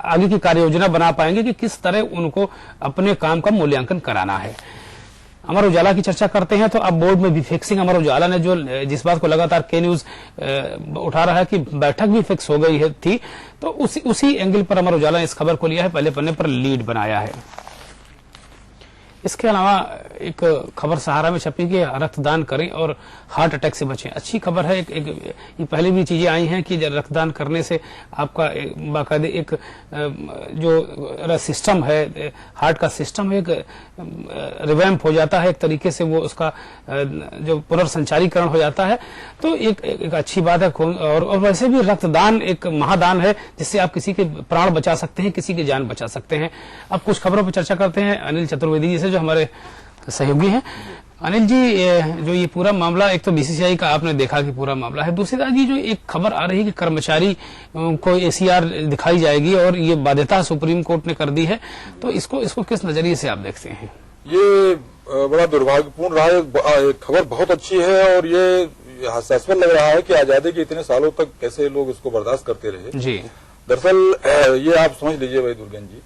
आगे की कार्य योजना बना पाएंगे कि किस तरह उनको अपने काम का मूल्यांकन कराना है। अमर उजाला की चर्चा करते हैं तो अब बोर्ड में भी फिक्सिंग, अमर उजाला ने जो जिस बात को लगातार के न्यूज उठा रहा है कि बैठक भी फिक्स हो गई थी, तो उसी एंगल पर अमर उजाला ने इस खबर को लिया है, पहले पन्ने पर लीड बनाया है। इसके अलावा एक खबर सहारा में छपी कि रक्तदान करें और हार्ट अटैक से बचें। अच्छी खबर है। ये पहले भी चीजें आई हैं कि रक्तदान करने से आपका बाकायदे एक जो सिस्टम है, हार्ट का सिस्टम है, एक रिवैम्प हो जाता है, एक तरीके से वो उसका जो पुनर्संचारीकरण हो जाता है। तो एक अच्छी बात है। और वैसे भी रक्तदान एक महादान है जिससे आप किसी के प्राण बचा सकते हैं, किसी की जान बचा सकते हैं। अब कुछ खबरों पर चर्चा करते हैं अनिल चतुर्वेदी जी से, जो हमारे सहयोगी हैं। अनिल जी, जो ये पूरा मामला, एक तो बीसीसीआई का आपने देखा कि पूरा मामला है, दूसरी तरह की जो एक खबर आ रही है कि कर्मचारी को एसीआर दिखाई जाएगी और ये बाध्यता सुप्रीम कोर्ट ने कर दी है, तो इसको किस नजरिए से आप देखते हैं? ये बड़ा दुर्भाग्यपूर्ण रहा है। खबर बहुत अच्छी है और ये हास्यास्पद लग रहा है कि आजादी के इतने सालों तक कैसे लोग इसको बर्दाश्त करते रहे। जी, दरअसल ये आप समझ लीजिए भाई दुर्गेन जी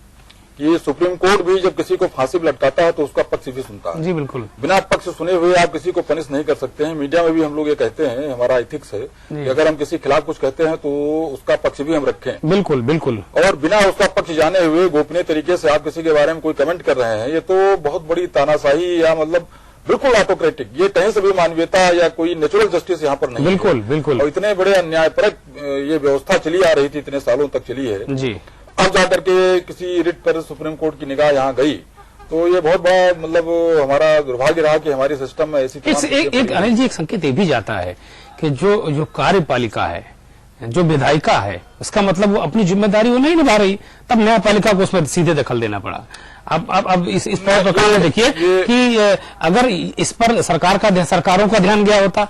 कि सुप्रीम कोर्ट भी जब किसी को फांसी पर लटकाता है तो उसका पक्ष भी सुनता है। जी बिल्कुल। बिना पक्ष सुने हुए आप किसी को पनिश नहीं कर सकते हैं। मीडिया में भी हम लोग ये कहते हैं, हमारा एथिक्स है कि अगर हम किसी खिलाफ कुछ कहते हैं तो उसका पक्ष भी हम रखें। बिल्कुल बिल्कुल। और बिना उसका पक्ष जाने हुए गोपनीय तरीके से आप किसी के बारे में कोई कमेंट कर रहे हैं, ये तो बहुत बड़ी तानाशाही या मतलब बिल्कुल ऑटोक्रेटिक, ये कहीं से भी मानवीयता या कोई नेचुरल जस्टिस यहाँ पर नहीं। बिल्कुल बिल्कुल। और इतने बड़े अन्यायपरक ये व्यवस्था चली आ रही थी, इतने सालों तक चली है जी। अब जाकर के किसी रिट पर सुप्रीम कोर्ट की निगाह यहाँ गई, तो ये बहुत बड़ा मतलब हमारा दुर्भाग्य रहा कि हमारे सिस्टम में ऐसी एक अनिल जी, एक संकेत ये भी जाता है कि जो कार्यपालिका है, जो विधायिका है, उसका मतलब वो अपनी जिम्मेदारी वो नहीं निभा रही, तब न्यायपालिका को उसमें सीधे दखल देना पड़ा। अब इस प्रकार में देखिए कि अगर इस पर सरकारों का ध्यान गया होता,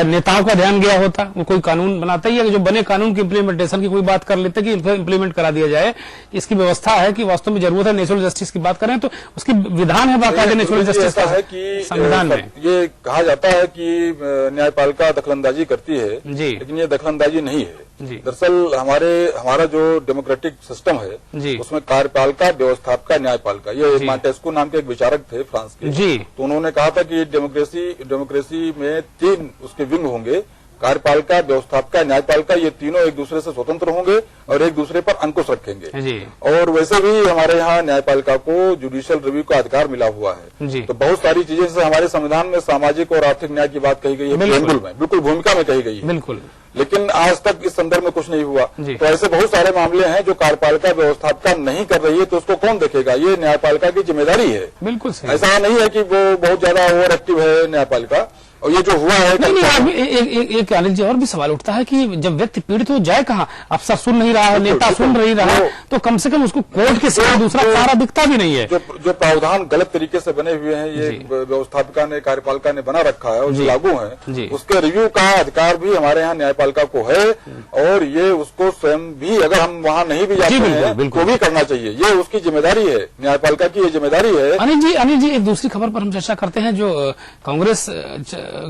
नेताओं का ध्यान गया होता, वो कोई कानून बनाता ही है, जो बने कानून की इम्प्लीमेंटेशन की कोई बात कर लेते कि इम्प्लीमेंट करा दिया जाए, इसकी व्यवस्था है कि वास्तव में जरूरत है नेचुरल जस्टिस की बात करें तो उसकी विधान है बाकायदे नेचुरल जस्टिस का है कि संविधान में ये कहा जाता है कि न्यायपालिका दखलंदाजी करती है जी, लेकिन ये दखलंदाजी नहीं है। दरअसल हमारा जो डेमोक्रेटिक सिस्टम है उसमें कार्यपालिका, व्यवस्थापिका, न्यायपालिका, ये मॉन्टेस्क्यू नाम के एक विचारक थे फ्रांस के जी, तो उन्होंने कहा था कि डेमोक्रेसी में 3 उसके विंग होंगे, कार्यपालिका, व्यवस्थापिका, न्यायपालिका, ये तीनों एक दूसरे से स्वतंत्र होंगे और एक दूसरे पर अंकुश रखेंगे जी। और वैसे भी हमारे यहाँ न्यायपालिका को जुडिशियल रिव्यू का अधिकार मिला हुआ है जी। तो बहुत सारी चीजें जैसे हमारे संविधान में सामाजिक और आर्थिक न्याय की बात कही गई है, बिल्कुल भूमिका में कही गई है, बिल्कुल, लेकिन आज तक इस संदर्भ में कुछ नहीं हुआ। तो ऐसे बहुत सारे मामले हैं जो कार्यपालिका व्यवस्थापिका नहीं कर रही है, तो उसको कौन देखेगा? ये न्यायपालिका की जिम्मेदारी है। बिल्कुल सही। ऐसा नहीं है कि वो बहुत ज्यादा ओवर एक्टिव है न्यायपालिका। और ये जो हुआ है एक अनिल जी और भी सवाल उठता है कि जब व्यक्ति पीड़ित हो जाए कहाँ, अफसर सुन नहीं रहा है, नेता सुन नहीं रहा है, तो कम से कम उसको कोर्ट के सिवा दूसरा सहारा दिखता भी नहीं है। जो प्रावधान गलत तरीके से बने हुए हैं, ये व्यवस्थापिका ने, कार्यपालिका ने बना रखा है और जो लागू है, उसके रिव्यू का अधिकार भी हमारे यहाँ न्यायपालिका को है। और ये उसको स्वयं भी, अगर हम वहाँ नहीं भी जाते हैं तो भी करना चाहिए, ये उसकी जिम्मेदारी है, न्यायपालिका की ये जिम्मेदारी है। अनिल जी, एक दूसरी खबर पर हम चर्चा करते हैं। जो कांग्रेस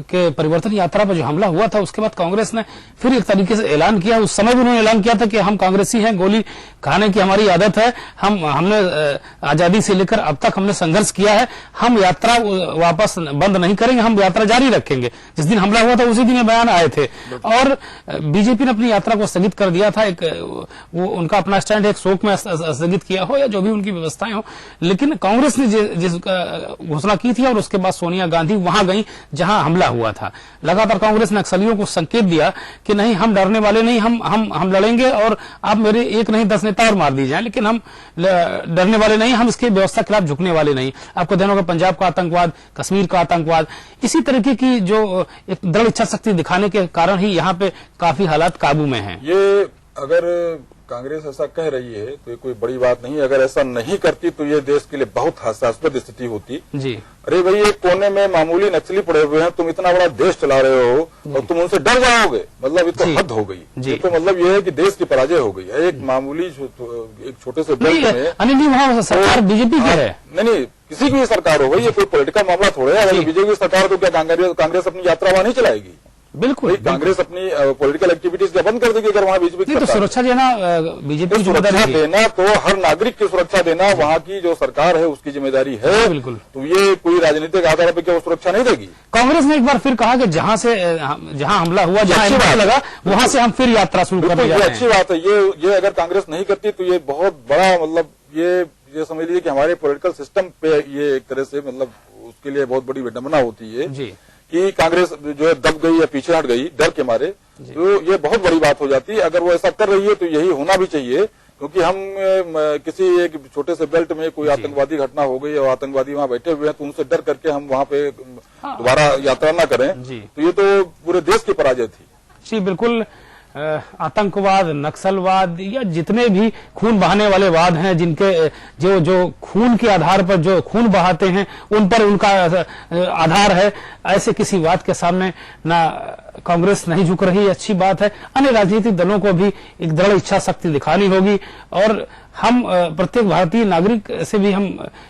के परिवर्तन यात्रा पर जो हमला हुआ था, उसके बाद कांग्रेस ने फिर एक तरीके से ऐलान किया। उस समय भी उन्होंने ऐलान किया था कि हम कांग्रेसी हैं, गोली खाने की हमारी आदत है, हमने आजादी से लेकर अब तक हमने संघर्ष किया है, हम यात्रा वापस बंद नहीं करेंगे, हम यात्रा जारी रखेंगे। जिस दिन हमला हुआ था उसी दिन बयान आए थे और बीजेपी ने अपनी यात्रा को स्थगित कर दिया था। वो उनका अपना स्टैंड एक शोक में स्थगित किया हो या जो भी उनकी व्यवस्थाएं हो, लेकिन कांग्रेस ने जिस घोषणा की थी और उसके बाद सोनिया गांधी वहां गई जहां हमला हुआ था। लगातार कांग्रेस ने नक्सलियों को संकेत दिया कि नहीं, हम डरने वाले नहीं, हम लड़ेंगे और आप मेरे 1 नहीं 10 नेता और मार दी जाए, लेकिन हम डरने वाले नहीं, हम इसके व्यवस्था के खिलाफ झुकने वाले नहीं। आपको ध्यान होगा पंजाब का आतंकवाद, कश्मीर का आतंकवाद, इसी तरीके की जो एक दृढ़ इच्छा शक्ति दिखाने के कारण ही यहाँ पे काफी हालात काबू में हैं। ये अगर कांग्रेस ऐसा कह रही है तो ये कोई बड़ी बात नहीं है। अगर ऐसा नहीं करती तो ये देश के लिए बहुत हास्यास्पद स्थिति होती जी। अरे भाई, एक कोने में मामूली नक्सली पड़े हुए हैं, तुम इतना बड़ा देश चला रहे हो और तुम उनसे डर जाओगे, मतलब ये तो हद हो गई। तो मतलब ये है कि देश की पराजय हो गई है। एक मामूली एक छोटे से बेल्ट में अनिल जी, वहाँ सरकार बीजेपी की है। नहीं, किसी की भी सरकार हो गई, ये कोई पॉलिटिकल मामला थोड़ा है। अगर बीजेपी की सरकार तो क्या कांग्रेस अपनी यात्रा वहां नहीं चलाएगी? बिल्कुल कांग्रेस अपनी पॉलिटिकल एक्टिविटीज क्या बंद कर देगी अगर वहाँ बीजेपी तो सुरक्षा देना बीजेपी की जिम्मेदारी देना, तो हर नागरिक की सुरक्षा देना वहाँ की जो सरकार है उसकी जिम्मेदारी है। बिल्कुल। तो ये कोई राजनीतिक आधार पर क्या वो सुरक्षा नहीं देगी? कांग्रेस ने एक बार फिर कहा कि जहां हमला हुआ, जहां लगा, वहां से हम फिर यात्रा शुरू करने जा रहे हैं। अच्छी बात है। ये अगर कांग्रेस नहीं करती तो ये बहुत बड़ा मतलब ये समझ लीजिए कि हमारे पॉलिटिकल सिस्टम पे ये एक तरह से मतलब उसके लिए बहुत बड़ी विडंबना होती है जी कि कांग्रेस जो है दब गई या पीछे हट गई डर के मारे, तो ये बहुत बड़ी बात हो जाती है। अगर वो ऐसा कर रही है तो यही होना भी चाहिए, क्योंकि हम किसी एक छोटे से बेल्ट में कोई आतंकवादी घटना हो गई और आतंकवादी वहां बैठे हुए हैं तो उनसे डर करके हम वहां पे दोबारा यात्रा न करें, तो ये तो पूरे देश की पराजय थी। जी बिल्कुल। आतंकवाद, नक्सलवाद या जितने भी खून बहाने वाले वाद हैं, जिनके जो खून के आधार पर जो खून बहाते हैं उन पर उनका आधार है, ऐसे किसी वाद के सामने ना कांग्रेस नहीं झुक रही, अच्छी बात है। अन्य राजनीतिक दलों को भी एक दृढ़ इच्छा शक्ति दिखानी होगी और हम प्रत्येक भारतीय नागरिक से भी हम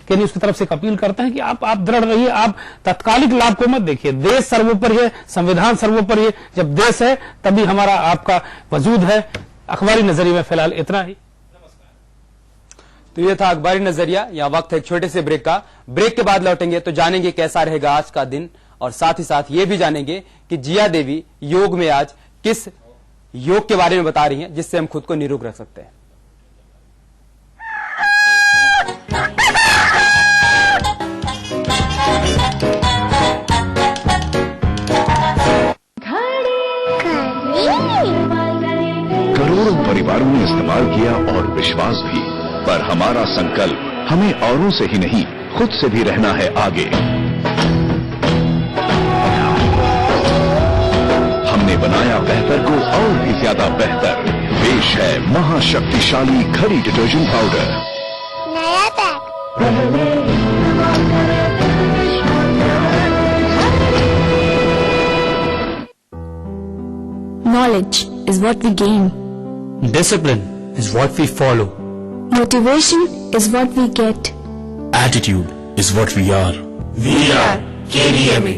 के न्यूज की तरफ से अपील करते हैं कि आप दृढ़ रहिए, आप तत्कालिक लाभ को मत देखिए। देश सर्वोपरि है, संविधान सर्वोपरि है। जब देश है तभी हमारा आपका वजूद है। अखबारी नजरिए में फिलहाल इतना ही। तो ये था अखबारी नजरिया। यहाँ वक्त है एक छोटे से ब्रेक का। ब्रेक के बाद लौटेंगे तो जानेंगे कैसा रहेगा आज का दिन, और साथ ही साथ ये भी जानेंगे कि जिया देवी योग में आज किस योग के बारे में बता रही हैं जिससे हम खुद को निरोग रख सकते हैं। करोड़ों परिवारों ने इस्तेमाल किया और विश्वास भी, पर हमारा संकल्प हमें औरों से ही नहीं खुद से भी रहना है आगे। हमने बनाया बेहतर को और भी ज्यादा बेहतर। पेश है महाशक्तिशाली खड़ी डिटर्जेंट पाउडर। नया pack. Knowledge is what we gain. Discipline is what we follow. Motivation is what we get. Attitude is what we are. We are KDMA.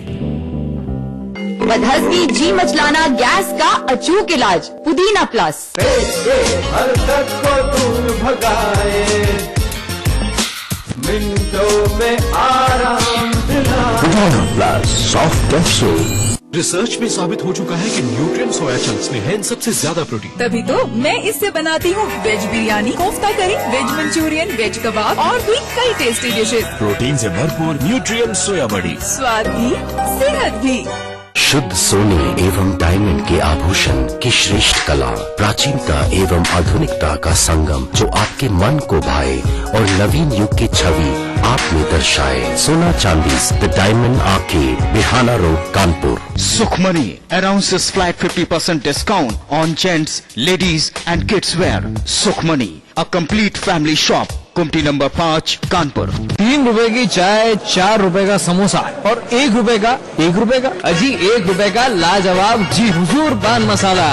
बदहजमी, जी मचलाना, गैस का अचूक इलाज पुदीना प्लस। हर तक को दूर भगाए, मिनटों में आराम दिलाए। पुदीना प्लस सॉफ्ट कैप्सूल। रिसर्च में साबित हो चुका है कि न्यूट्रिएंट सोया चंक्स में है इन सबसे ज्यादा प्रोटीन। तभी तो मैं इससे बनाती हूँ वेज बिरयानी, कोफ्ता करी, वेज मंचूरियन, वेज कबाब और भी कई टेस्टी डिशेज। प्रोटीन से भरपूर न्यूट्रिएंट सोया बड़ी, स्वाद भी सेहत भी। शुद्ध सोने एवं डायमंड के आभूषण की श्रेष्ठ कला, प्राचीनता एवं आधुनिकता का संगम जो आपके मन को भाए और नवीन युग की छवि आप में दर्शाए। सोना चांदीज the diamond arcade, Bihana road, Kanpur. Sukhmani announces flat 50% discount on gents, ladies and kids wear. Sukhmani, a complete family shop. कुमटी नंबर 5, कानपुर। 3 रुपए की चाय, 4 रुपए का समोसा और 1 रुपए का अजी 1 रुपए का लाजवाब जी हुजूर पान मसाला।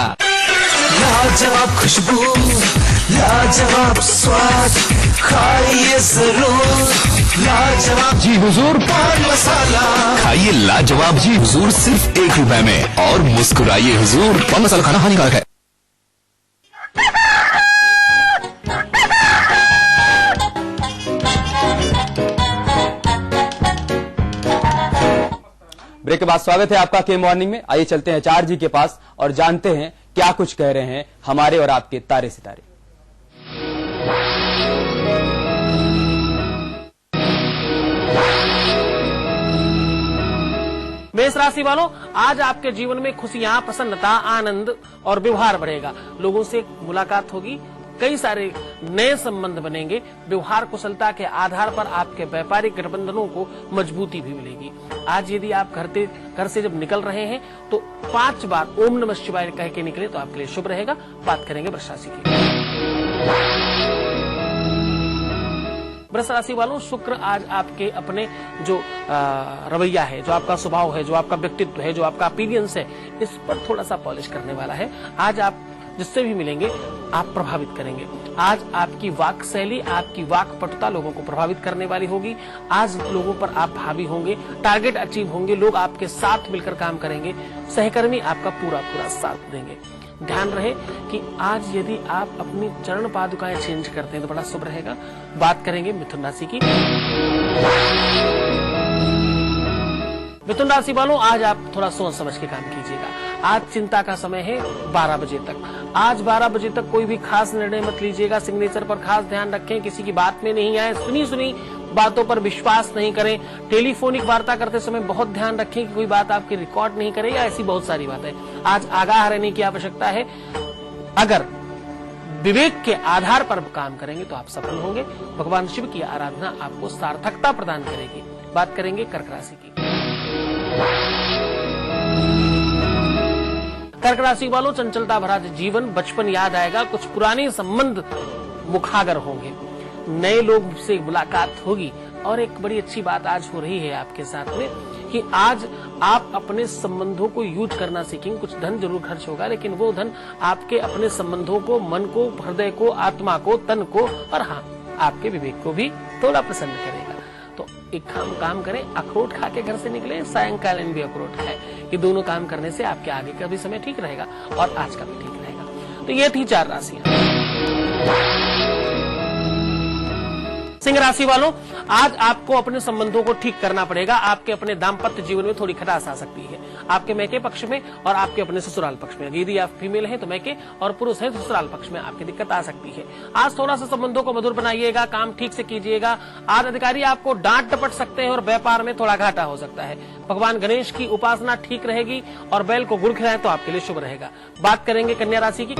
लाजवाब खुशबू, लाजवाब स्वाद, खाइए जरूर लाजवाब जी हुजूर पान मसाला। खाइए लाजवाब जी हुजूर सिर्फ 1 रुपए में और मुस्कुराइए हुजूर। पान मसाला खाना हानिकारक है। ब्रेक के बाद स्वागत है आपका के मॉर्निंग में। आइए चलते हैं चार जी के पास और जानते हैं क्या कुछ कह रहे हैं हमारे और आपके तारे सितारे। मेष राशि वालों, आज आपके जीवन में खुशियां, प्रसन्नता, आनंद और व्यवहार बढ़ेगा। लोगों से मुलाकात होगी, कई सारे नए संबंध बनेंगे। व्यवहार कुशलता के आधार पर आपके व्यापारिक गठबंधनों को मजबूती भी मिलेगी। आज यदि आप घर से जब निकल रहे हैं तो 5 बार ओम नमः शिवाय कह के निकले तो आपके लिए शुभ रहेगा। बात करेंगे वृष राशि की। वृष राशि वालों, शुक्र आज आपके अपने जो रवैया है, जो आपका स्वभाव है, जो आपका व्यक्तित्व है, जो आपका अपीयरेंस है, इस पर थोड़ा सा पॉलिश करने वाला है। आज आप जिससे भी मिलेंगे आप प्रभावित करेंगे। आज आपकी वाक शैली, आपकी वाक पटुता लोगों को प्रभावित करने वाली होगी। आज लोगों पर आप हावी होंगे, टारगेट अचीव होंगे, लोग आपके साथ मिलकर काम करेंगे, सहकर्मी आपका पूरा साथ देंगे। ध्यान रहे कि आज यदि आप अपनी चरण पादुकाएं चेंज करते हैं तो बड़ा शुभ रहेगा। बात करेंगे मिथुन राशि की। मिथुन राशि वालों, आज आप थोड़ा सोच समझ के काम कीजिएगा। आज चिंता का समय है 12 बजे तक। आज 12 बजे तक कोई भी खास निर्णय मत लीजिएगा। सिग्नेचर पर खास ध्यान रखें, किसी की बात में नहीं आए, सुनी बातों पर विश्वास नहीं करें। टेलीफोनिक वार्ता करते समय बहुत ध्यान रखें कि कोई बात आपकी रिकॉर्ड नहीं करे, या ऐसी बहुत सारी बातें। आज आगाह रहने की आवश्यकता है। अगर विवेक के आधार पर काम करेंगे तो आप सफल होंगे। भगवान शिव की आराधना आपको सार्थकता प्रदान करेगी। बात करेंगे कर्क राशि की। कर्क राशि वालों, चंचलता भरा जीवन, बचपन याद आएगा, कुछ पुराने संबंध मुखागर होंगे, नए लोग से मुलाकात होगी। और एक बड़ी अच्छी बात आज हो रही है आपके साथ में कि आज आप अपने संबंधों को यूज करना सीखेंगे। कुछ धन जरूर खर्च होगा, लेकिन वो धन आपके अपने संबंधों को, मन को, हृदय को, आत्मा को, तन को और हाँ आपके विवेक को भी थोड़ा प्रसन्न करेगा। तो एक काम करें, अखरोट खा के घर से निकले, सायंकालीन भी अखरोट खाए। ये दोनों काम करने से आपके आगे का भी समय ठीक रहेगा और आज का भी ठीक रहेगा। तो ये थी 4 राशियां। सिंह राशि वालों, आज आपको अपने संबंधों को ठीक करना पड़ेगा। आपके अपने दाम्पत्य जीवन में थोड़ी खटास आ सकती है, आपके मैके पक्ष में और आपके अपने ससुराल पक्ष में। यदि आप फीमेल हैं तो मैके और पुरुष हैं तो ससुराल पक्ष में आपकी दिक्कत आ सकती है। आज थोड़ा सा संबंधों को मधुर बनाइएगा, काम ठीक से कीजिएगा। आज अधिकारी आपको डांट डपट सकते हैं और व्यापार में थोड़ा घाटा हो सकता है। भगवान गणेश की उपासना ठीक रहेगी और बैल को गुड़ खिलाएं तो आपके लिए शुभ रहेगा। बात करेंगे कन्या राशि की।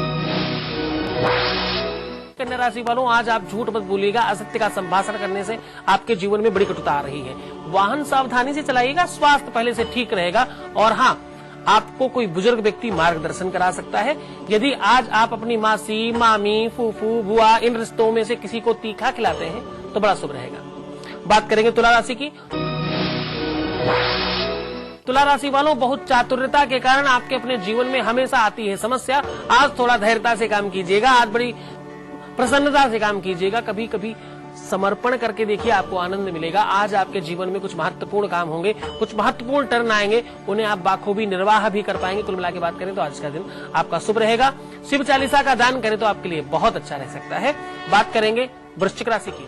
कन्या राशि वालों, आज आप झूठ मत बोलिएगा। असत्य का संभाषण करने से आपके जीवन में बड़ी कटुता आ रही है। वाहन सावधानी से चलाइएगा, स्वास्थ्य पहले से ठीक रहेगा। और हाँ, आपको कोई बुजुर्ग व्यक्ति मार्गदर्शन करा सकता है। यदि आज आप अपनी मासी, मामी, फूफू, बुआ, इन रिश्तों में से किसी को तीखा खिलाते हैं तो बड़ा शुभ रहेगा। बात करेंगे तुला राशि की। तुला राशि वालों, बहुत चातुर्यता के कारण आपके अपने जीवन में हमेशा आती है समस्या। आज थोड़ा धैर्यता से काम कीजिएगा, आज बड़ी प्रसन्नता से काम कीजिएगा। कभी कभी समर्पण करके देखिए, आपको आनंद मिलेगा। आज आपके जीवन में कुछ महत्वपूर्ण काम होंगे, कुछ महत्वपूर्ण टर्न आएंगे, उन्हें आप बाखूबी निर्वाह भी कर पाएंगे। कुल मिला के बात करें तो आज का दिन आपका शुभ रहेगा। शिव चालीसा का दान करें तो आपके लिए बहुत अच्छा रह सकता है। बात करेंगे वृश्चिक राशि की।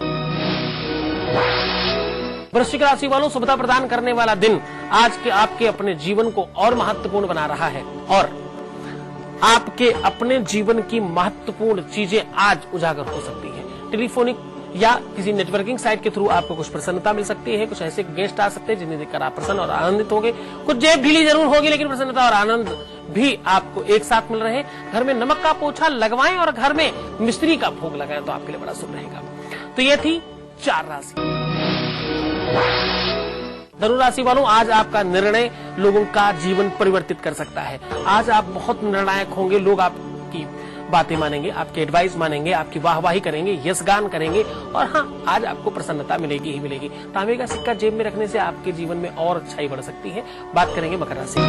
वृश्चिक राशि वालों, शुभता प्रदान करने वाला दिन आज के आपके अपने जीवन को और महत्वपूर्ण बना रहा है और आपके अपने जीवन की महत्वपूर्ण चीजें आज उजागर हो सकती है। टेलीफोनिक या किसी नेटवर्किंग साइट के थ्रू आपको कुछ प्रसन्नता मिल सकती है। कुछ ऐसे गेस्ट आ सकते हैं जिन्हें देखकर आप प्रसन्न और आनंदित होंगे। कुछ जेब ढीली जरूर होगी, लेकिन प्रसन्नता और आनंद भी आपको एक साथ मिल रहे हैं। घर में नमक का पोछा लगवाएं और घर में मिस्त्री का भोग लगाएं तो आपके लिए बड़ा शुभ रहेगा। तो ये थी 4 राशि। धनु राशि वालों, आज आपका निर्णय लोगों का जीवन परिवर्तित कर सकता है। आज आप बहुत निर्णायक होंगे, लोग आपकी बातें मानेंगे, आपके एडवाइस मानेंगे, आपकी वाहवाही करेंगे, यशगान करेंगे और हाँ, आज आपको प्रसन्नता मिलेगी ही मिलेगी। तांबे का सिक्का जेब में रखने से आपके जीवन में और अच्छाई बढ़ सकती है। बात करेंगे मकर राशि।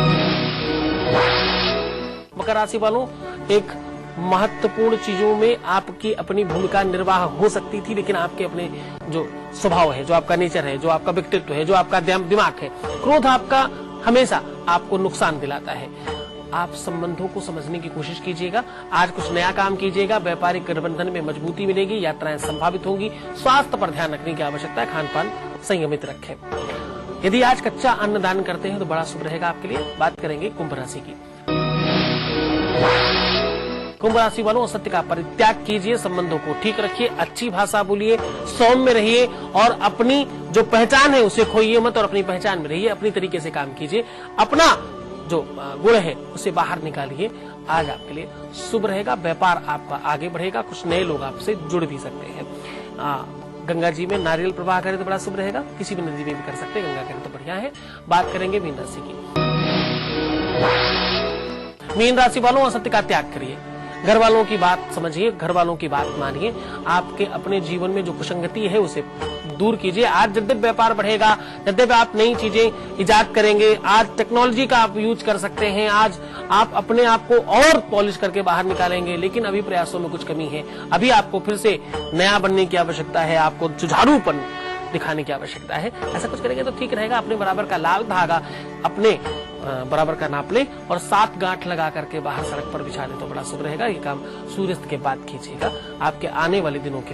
मकर राशि वालों, एक महत्वपूर्ण चीजों में आपकी अपनी भूमिका निर्वाह हो सकती थी, लेकिन आपके अपने जो स्वभाव है, जो आपका नेचर है, जो आपका व्यक्तित्व है, जो आपका दिमाग है, क्रोध आपका हमेशा आपको नुकसान दिलाता है। आप संबंधों को समझने की कोशिश कीजिएगा। आज कुछ नया काम कीजिएगा, व्यापारिक गठबंधन में मजबूती मिलेगी, यात्राएं संभावित होंगी। स्वास्थ्य पर ध्यान रखने की आवश्यकता है, खान पान संयमित रखें। यदि आज कच्चा अन्न दान करते हैं तो बड़ा शुभ रहेगा आपके लिए। बात करेंगे कुंभ राशि की। कुंभ राशि वालों, असत्य का परित्याग कीजिए, संबंधों को ठीक रखिए, अच्छी भाषा बोलिए, सौम्य रहिए और अपनी जो पहचान है उसे खोइए मत और अपनी पहचान में रहिए। अपनी तरीके से काम कीजिए, अपना जो गुण है उसे बाहर निकालिए। आज आपके लिए शुभ रहेगा, व्यापार आपका आगे बढ़ेगा, कुछ नए लोग आपसे जुड़ भी सकते हैं। गंगा जी में नारियल प्रवाह करें तो बड़ा शुभ रहेगा, किसी भी नदी में भी कर सकते हैं, गंगा करें तो बढ़िया है। बात करेंगे मीन राशि की। मीन राशि वालों, असत्य का त्याग करिए, घर वालों की बात समझिए, घर वालों की बात मानिए, आपके अपने जीवन में जो कुसंगति है उसे दूर कीजिए। आज जब व्यापार बढ़ेगा, जब आप नई चीजें इजाद करेंगे, आज टेक्नोलॉजी का आप यूज कर सकते हैं, आज आप अपने आप को और पॉलिश करके बाहर निकालेंगे, लेकिन अभी प्रयासों में कुछ कमी है। अभी आपको फिर से नया बनने की आवश्यकता है, आपको जुझारूपन दिखाने की आवश्यकता है। ऐसा कुछ करेंगे तो ठीक रहेगा। अपने बराबर का लाल धागा अपने बराबर का नाप ले और 7 गांठ लगा करके बाहर सड़क पर बिछा ले तो बड़ा शुभ रहेगा। ये काम सूर्यास्त के बाद कीजिएगा, आपके आने वाले दिनों के